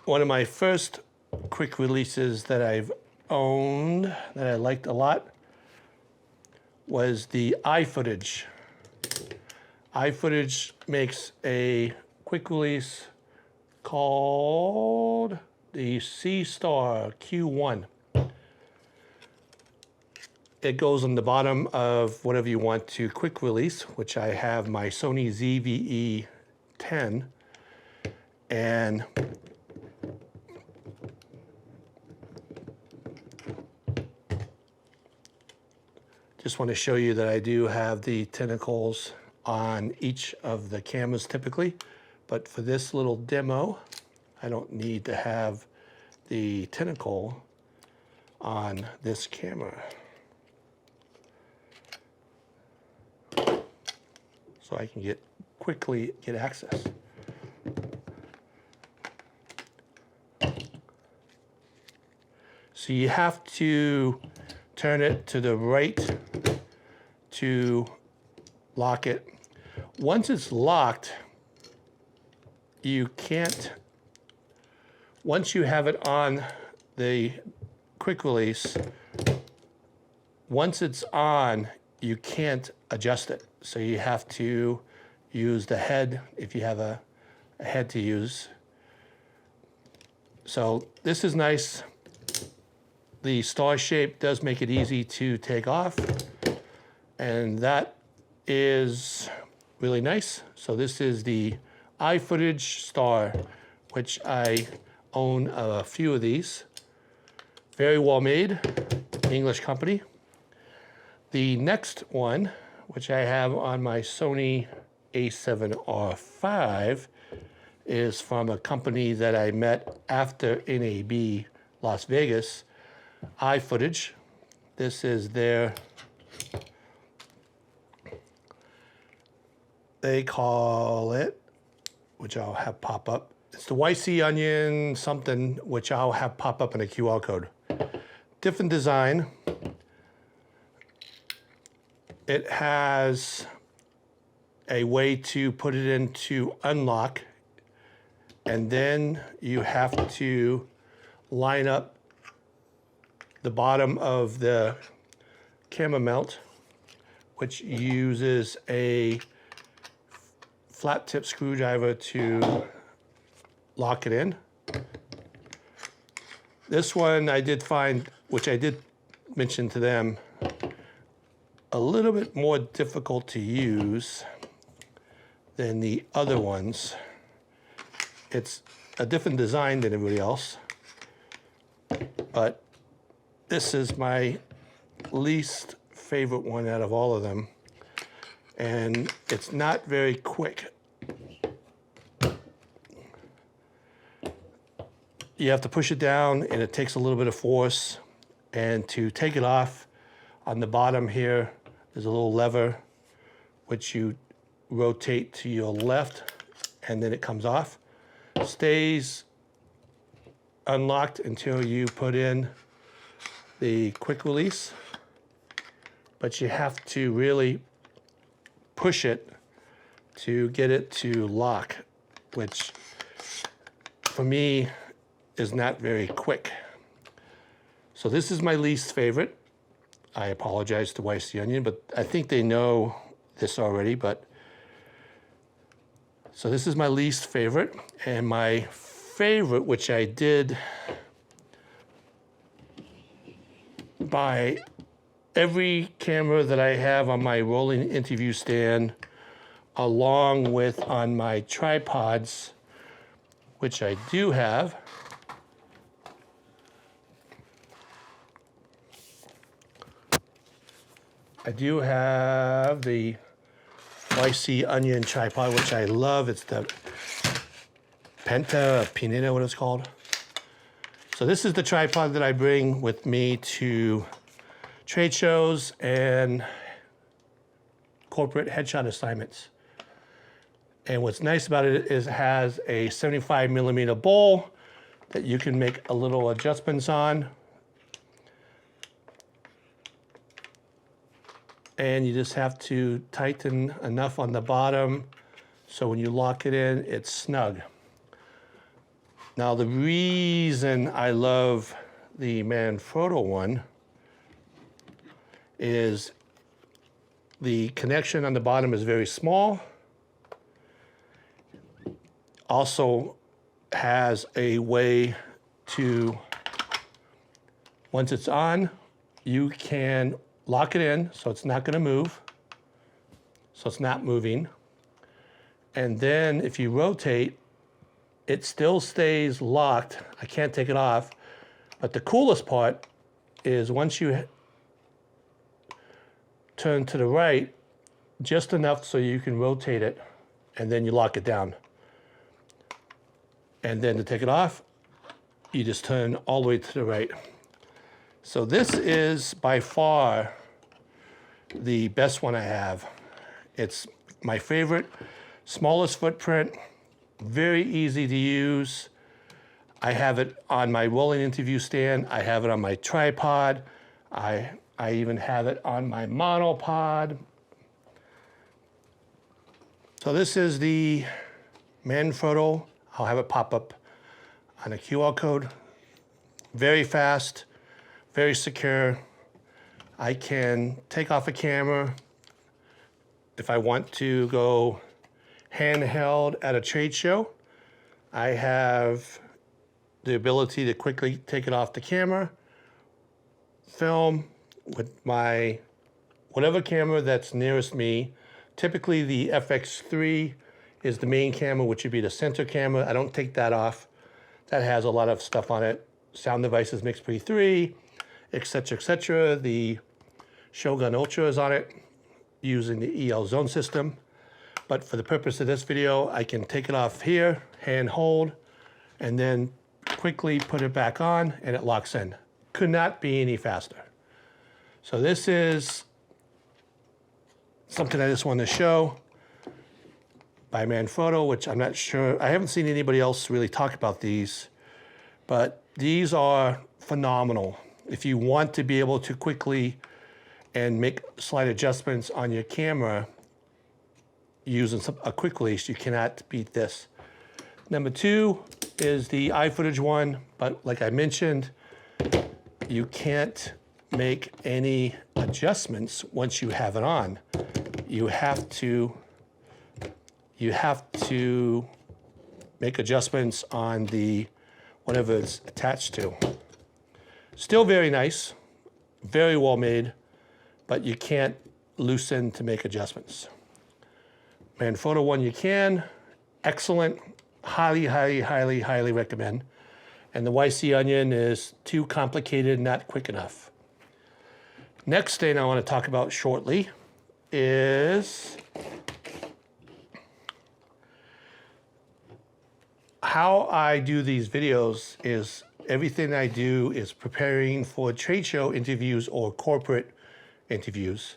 one of my first quick releases that I've owned that I liked a lot was the iFootage. iFootage makes a quick release called the Seastars Q1. It goes on the bottom of whatever you want to quick release, which I have my Sony ZVE-10, and just want to show you that I do have the tentacles on each of the cameras typically, but for this little demo, I don't need to have the tentacle on this camera. So I can quickly get access. So you have to turn it to the right to lock it. Once it's locked, you can't, once you have it on the quick release, once it's on, you can't adjust it. So you have to use the head if you have a head to use. So this is nice. The star shape does make it easy to take off, and that is really nice. So this is the iFootage Star, which I own a few of these. Very well made, English company. The next one, which I have on my Sony a7R5, is from a company that I met after NAB Las Vegas, iFootage. This is their, they call it, which I'll have pop up, it's the YC Onion something, which I'll have pop up in a QR code. Different design. It has a way to put it into unlock, and then you have to line up the bottom of the camera mount, which uses a flat tip screwdriver to lock it in. This one I did find, which I did mention to them, a little bit more difficult to use than the other ones. It's a different design than everybody else, but this is my least favorite one out of all of them, and it's not very quick. You have to push it down, and it takes a little bit of force, and to take it off, on the bottom here, there's a little lever which you rotate to your left, and then it comes off. Stays unlocked until you put in the quick release, but you have to really push it to get it to lock, which for me is not very quick. So this is my least favorite. I apologize to YC Onion, but I think they know this already, but so this is my least favorite, and my favorite, which I did buy every camera that I have on my rolling interview stand, along with on my tripods, which I do have. I do have the YC Onion tripod, which I love. It's the PINETA, what it's called. So this is the tripod that I bring with me to trade shows and corporate headshot assignments. And what's nice about it is it has a 75mm bowl that you can make a little adjustments on. And you just have to tighten enough on the bottom so when you lock it in, it's snug. Now the reason I love the Manfrotto one is the connection on the bottom is very small. Also has a way to, once it's on, you can lock it in so it's not going to move. So it's not moving. And then if you rotate, it still stays locked. I can't take it off. But the coolest part is once you turn to the right, just enough so you can rotate it, and then you lock it down. And then to take it off, you just turn all the way to the right. So this is by far the best one I have. It's my favorite, smallest footprint, very easy to use. I have it on my rolling interview stand. I have it on my tripod. I even have it on my monopod. So this is the Manfrotto. I'll have it pop up on a QR code. Very fast, very secure. I can take off a camera if I want to go handheld at a trade show. I have the ability to quickly take it off the camera, film with my whatever camera that's nearest me. Typically the FX3 is the main camera, which would be the center camera. I don't take that off. That has a lot of stuff on it. Sound devices, Mix Pre 3, etc., etc. The Shogun Ultra is on it using the EL zone system. But for the purpose of this video, I can take it off here, hand hold, and then quickly put it back on and it locks in. Could not be any faster. So this is something I just wanted to show by Manfrotto, which I'm not sure, I haven't seen anybody else really talk about these, but these are phenomenal. If you want to be able to quickly and make slight adjustments on your camera using a quick release, you cannot beat this. Number two is the iFootage one, but like I mentioned, you can't make any adjustments once you have it on. You have to make adjustments on the whatever it's attached to. Still very nice, very well made, but you can't loosen to make adjustments. Manfrotto one you can, excellent, highly, highly, highly, highly recommend. And the YC Onion is too complicated, not quick enough. Next thing I want to talk about shortly is how I do these videos. Is everything I do is preparing for trade show interviews or corporate interviews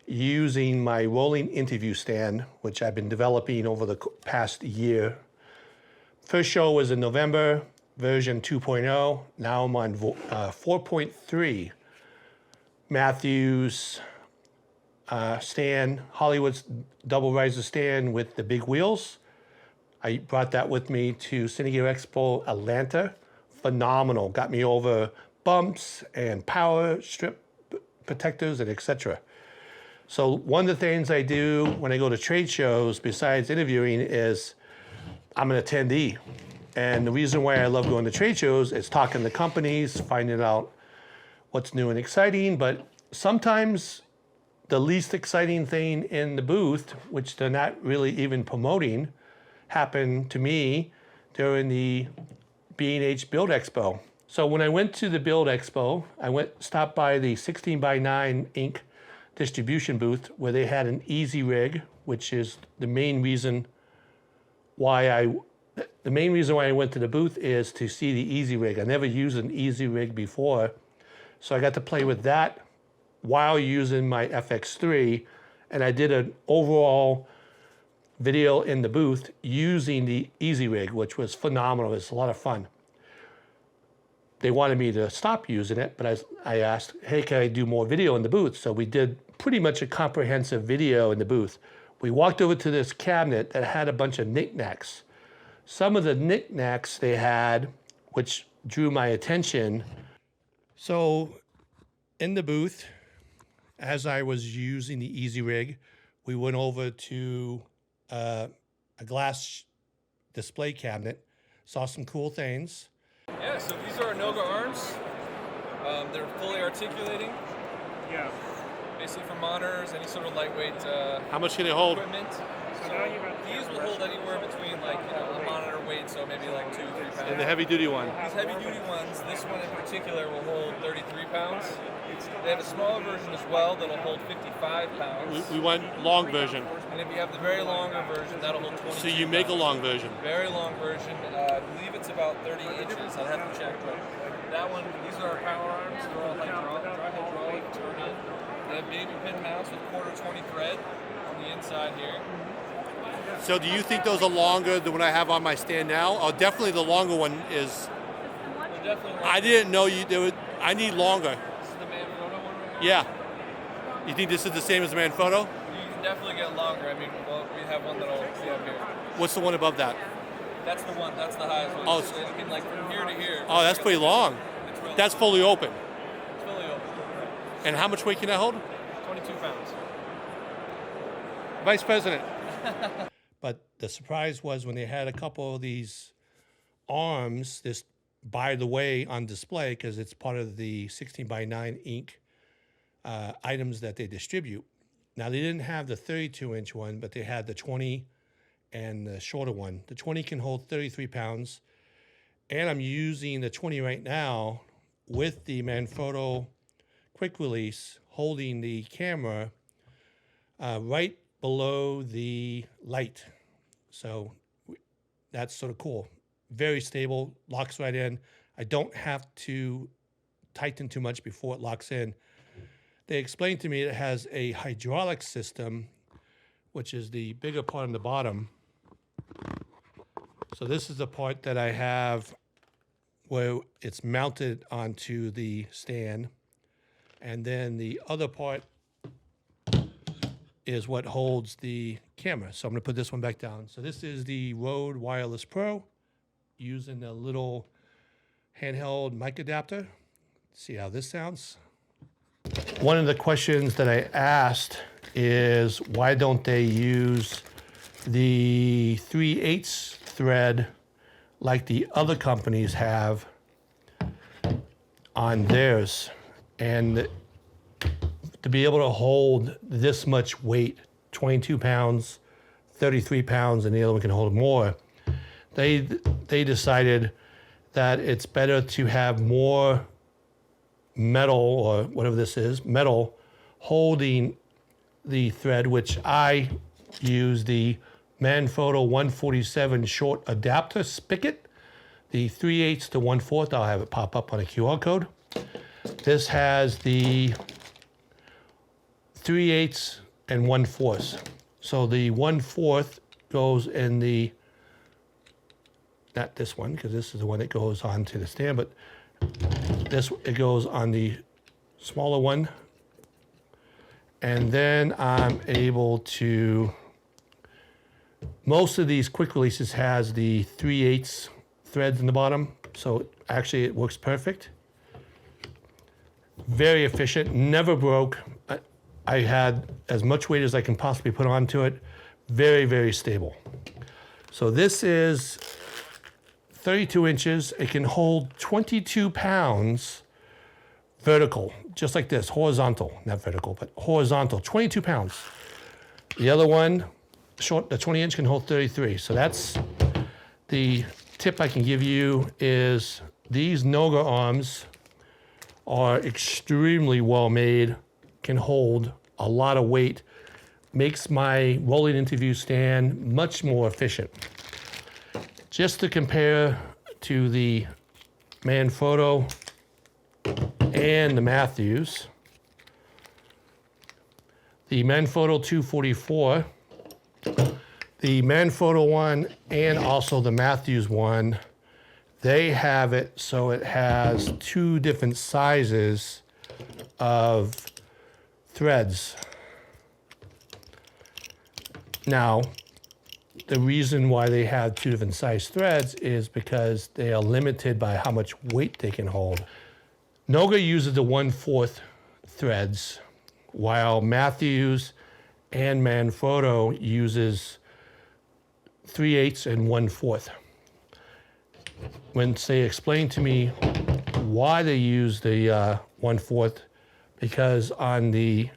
using my rolling interview stand, which I've been developing over the past year. First show was in November, version 2.0. Now I'm on 4.3. Matthews stand, Hollywood's double riser stand with the big wheels. I brought that with me to San Diego Expo Atlanta. Phenomenal, got me over bumps and power strip protectors and etc. So one of the things I do when I go to trade shows, besides interviewing, is I'm an attendee. And the reason why I love going to trade shows is talking to companies, finding out what's new and exciting, but sometimes the least exciting thing in the booth, which they're not really even promoting, happened to me during the B&H Build Expo. So when I went to the Build Expo, I stopped by the 16:9 ink distribution booth where they had an easy rig, which is the main reason why I went to the booth is to see the easy rig. I never used an easy rig before. So I got to play with that while using my FX3, and I did an overall video in the booth using the easy rig, which was phenomenal. It was a lot of fun. They wanted me to stop using it, but I asked, hey, can I do more video in the booth? So we did pretty much a comprehensive video in the booth. We walked over to this cabinet that had a bunch of knickknacks. some of the knickknacks they had, which drew my attention. So in the booth, as I was using the Easy Rig, we went over to a glass display cabinet, saw some cool things. Yeah, so these are our NOGA arms. They're fully articulating. Yeah. Basically for monitors, any sort of lightweight How much can it hold? equipment. So these will hold anywhere between like, a monitor weight, so maybe like 2 or 3 pounds. And the heavy duty one? These heavy duty ones, this one in particular will hold 33 pounds. They have a smaller version as well that'll hold 55 pounds. We want long version. And if you have the very longer version, that'll hold 20. So you make a long version? Very long version. I believe it's about 30 inches. I'd have to check, but that one, these are our power arms. They're all hydraulic, turn in. They have baby pin mounts with /20 thread on the inside here. So do you think those are longer than what I have on my stand now? Oh, definitely the longer one is. They're definitely longer. I didn't know I need longer. This is the Manfrotto one right Yeah. You think this is the same as the Manfrotto? You can definitely get longer. I mean, well, we have one that'll be up here. What's the one above that? That's the one. That's the highest one. Oh, So you can like from here to here. Oh, that's pretty long. It's really That's fully open. It's fully open. And how much weight can that hold? 22 pounds. Vice President. But the surprise was when they had a couple of these arms, this by the way on display, because it's part of the 16:9 ink items that they distribute. Now they didn't have the 32-inch one, but they had the 20 and the shorter one. The 20 can hold 33 pounds. And I'm using the 20 right now with the Manfrotto quick release holding the camera right below the light. So that's sort of cool. Very stable, locks right in. I don't have to tighten too much before it locks in. They explained to me it has a hydraulic system, which is the bigger part on the bottom. So this is the part that I have where it's mounted onto the stand. And then the other part is what holds the camera. So I'm gonna put this one back down. So this is the Rode Wireless Pro using a little handheld mic adapter. See how this sounds. One of the questions that I asked is why don't they use the 3/8 thread like the other companies have on theirs? And to be able to hold this much weight, 22 pounds, 33 pounds, and the other one can hold more, they decided that it's better to have more metal, or whatever this is, metal holding the thread, which I use the Manfrotto 147 short adapter spigot, the 3/8 to 1/4. I'll have it pop up on a QR code. This has the 3/8 and 1/4. So the 1/4 goes in the, not this one, because this is the one that goes onto the stand, but it goes on the smaller one. And then I'm able to, most of these quick releases has the 3/8 threads in the bottom. So actually it works perfect. Very efficient, never broke. I had as much weight as I can possibly put onto it. Very, very stable. So this is 32 inches. It can hold 22 pounds vertical, just like this, horizontal, not vertical, but horizontal, 22 pounds. The other one, short, the 20-inch can hold 33. So that's the tip I can give you is these NOGA arms are extremely well made, can hold a lot of weight, makes my rolling interview stand much more efficient. Just to compare to the Manfrotto and the Matthews, the Manfrotto 244, the Manfrotto one and also the Matthews one, they have it so it has two different sizes of threads. Now, the reason why they have two different size threads is because they are limited by how much weight they can hold. NOGA uses the 1/4 threads, while Matthews and Manfrotto uses 3/8 and 1/4. When they explained to me why they use the 1/4, because on the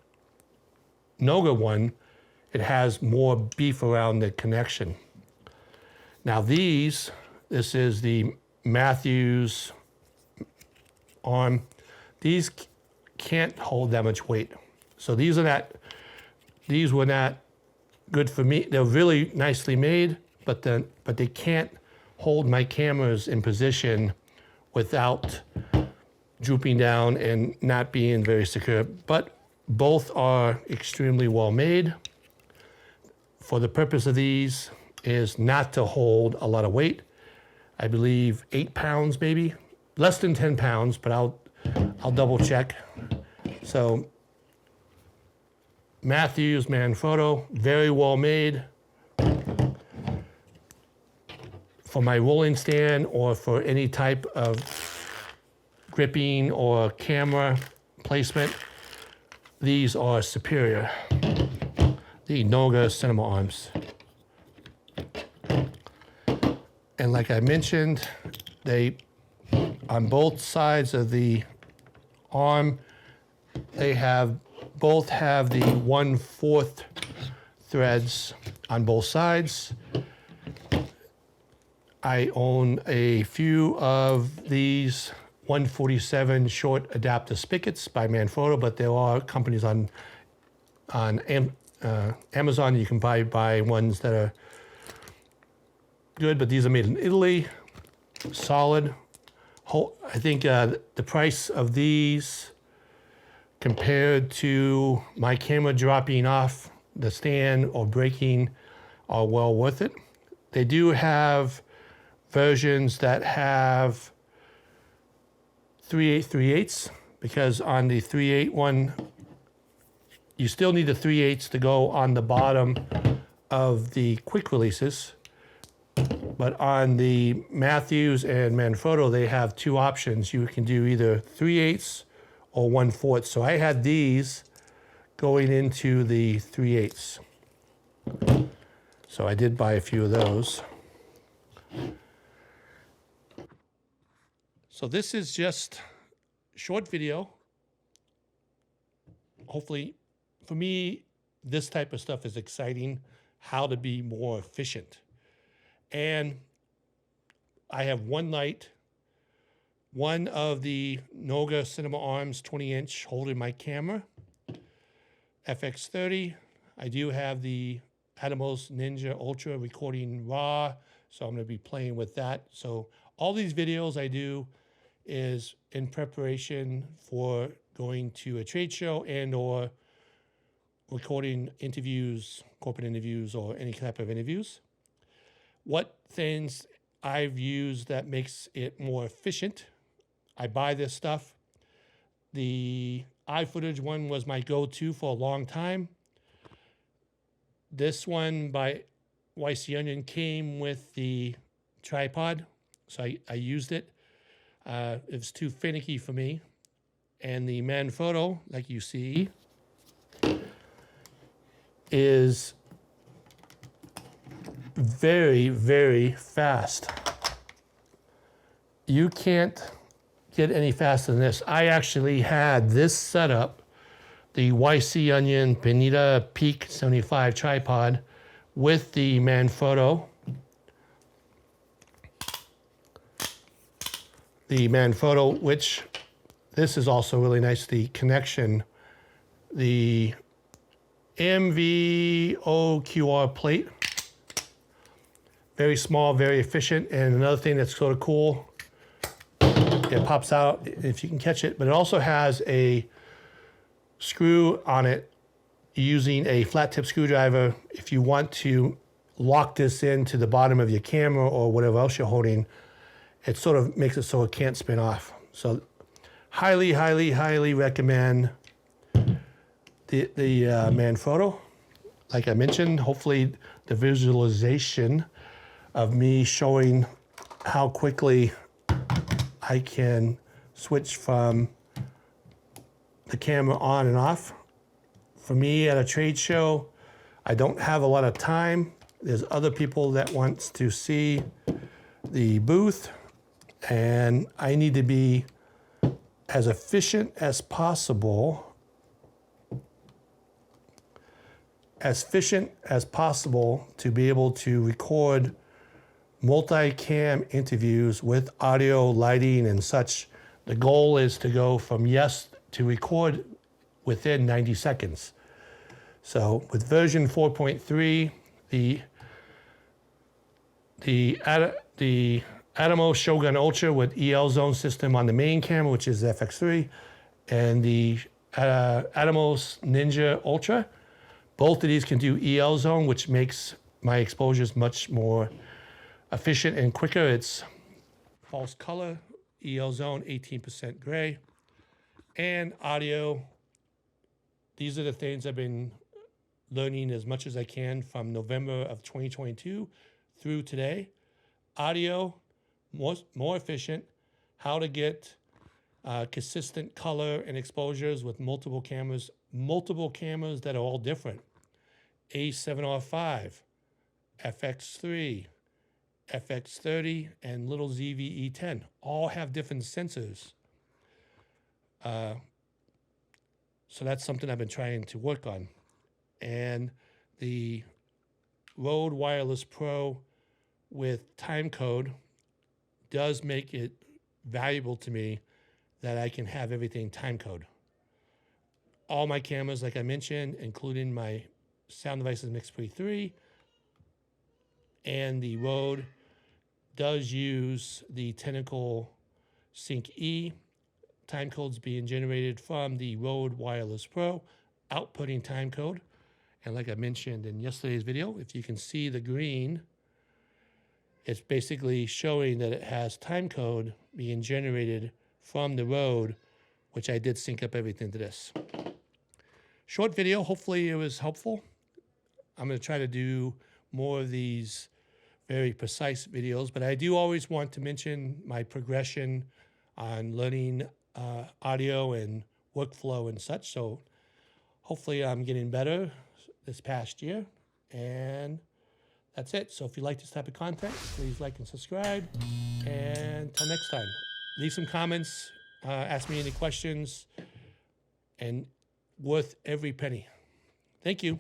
NOGA one, it has more beef around the connection. Now this is the Matthews arm. These can't hold that much weight. So these were not good for me. They're really nicely made, but they can't hold my cameras in position without drooping down and not being very secure. But both are extremely well made. For the purpose of these is not to hold a lot of weight. I believe 8 pounds, maybe less than 10 pounds, but I'll double check. So Matthews, Manfrotto, very well made. For my rolling stand or for any type of gripping or camera placement, these are superior. The NOGA cinema arms. And like I mentioned, they, on both sides of the arm, they both have the 1/4 threads on both sides. I own a few of these 147 short adapter spigots by Manfrotto, but there are companies on Amazon you can buy ones that are good, but these are made in Italy, solid. I think the price of these compared to my camera dropping off the stand or breaking are well worth it. They do have versions that have 3/8, because on the 3/8 one, you still need the 3/8 to go on the bottom of the quick releases. But on the Matthews and Manfrotto, they have two options. You can do either 3/8 or 1/4. So I had these going into the 3/8. So I did buy a few of those. So this is just a short video. Hopefully, for me, this type of stuff is exciting, how to be more efficient. And I have one light, one of the NOGA Cinema Arms 20-inch holding my camera, FX30. I do have the Atomos Ninja Ultra recording RAW, so I'm going to be playing with that. So all these videos I do is in preparation for going to a trade show and or recording interviews, corporate interviews, or any type of interviews. What things I've used that makes it more efficient. I buy this stuff. The iFootage one was my go-to for a long time. This one by YC Onion came with the tripod, so I used it. It was too finicky for me. And the Manfrotto, like you see, is very, very fast. You can't get any faster than this. I actually had this setup, the YC Onion PINETA Peak 75 tripod with the Manfrotto. The Manfrotto, which this is also really nice, the connection, the MVOQR plate, very small, very efficient. And another thing that's sort of cool, it pops out if you can catch it, but it also has a screw on it using a flat tip screwdriver. If you want to lock this into the bottom of your camera or whatever else you're holding, it sort of makes it so it can't spin off. So highly, highly, highly recommend the Manfrotto. like I mentioned, hopefully the visualization of me showing how quickly I can switch from the camera on and off. For me at a trade show, I don't have a lot of time. There's other people that wants to see the booth, and I need to be as efficient as possible, to be able to record multi-cam interviews with audio, lighting, and such. The goal is to go from yes to record within 90 seconds. So with version 4.3, the Atomos Shogun Ultra with EL zone system on the main camera, which is FX3, and the Atomos Ninja Ultra. Both of these can do EL zone, which makes my exposures much more efficient and quicker. It's false color, EL zone, 18% gray, and audio. These are the things I've been learning as much as I can from November of 2022 through today. Audio, more efficient, how to get consistent color and exposures with multiple cameras that are all different. A7R5, FX3, FX30, and little ZVE10 all have different sensors. So that's something I've been trying to work on. And the Rode Wireless Pro with Timecode does make it valuable to me that I can have everything timecode. All my cameras, like I mentioned, including my Sound Devices Mix Pre 3 and the Rode, does use the Tentacle Sync E. Timecodes being generated from the Rode Wireless Pro, outputting timecode. And like I mentioned in yesterday's video, if you can see the green, it's basically showing that it has timecode being generated from the Rode, which I did sync up everything to this. Short video, hopefully it was helpful. I'm going to try to do more of these very precise videos, but I do always want to mention my progression on learning audio and workflow and such. So hopefully I'm getting better this past year, and that's it. So if you like this type of content, please like and subscribe, and until next time, leave some comments, ask me any questions, and worth every penny. Thank you.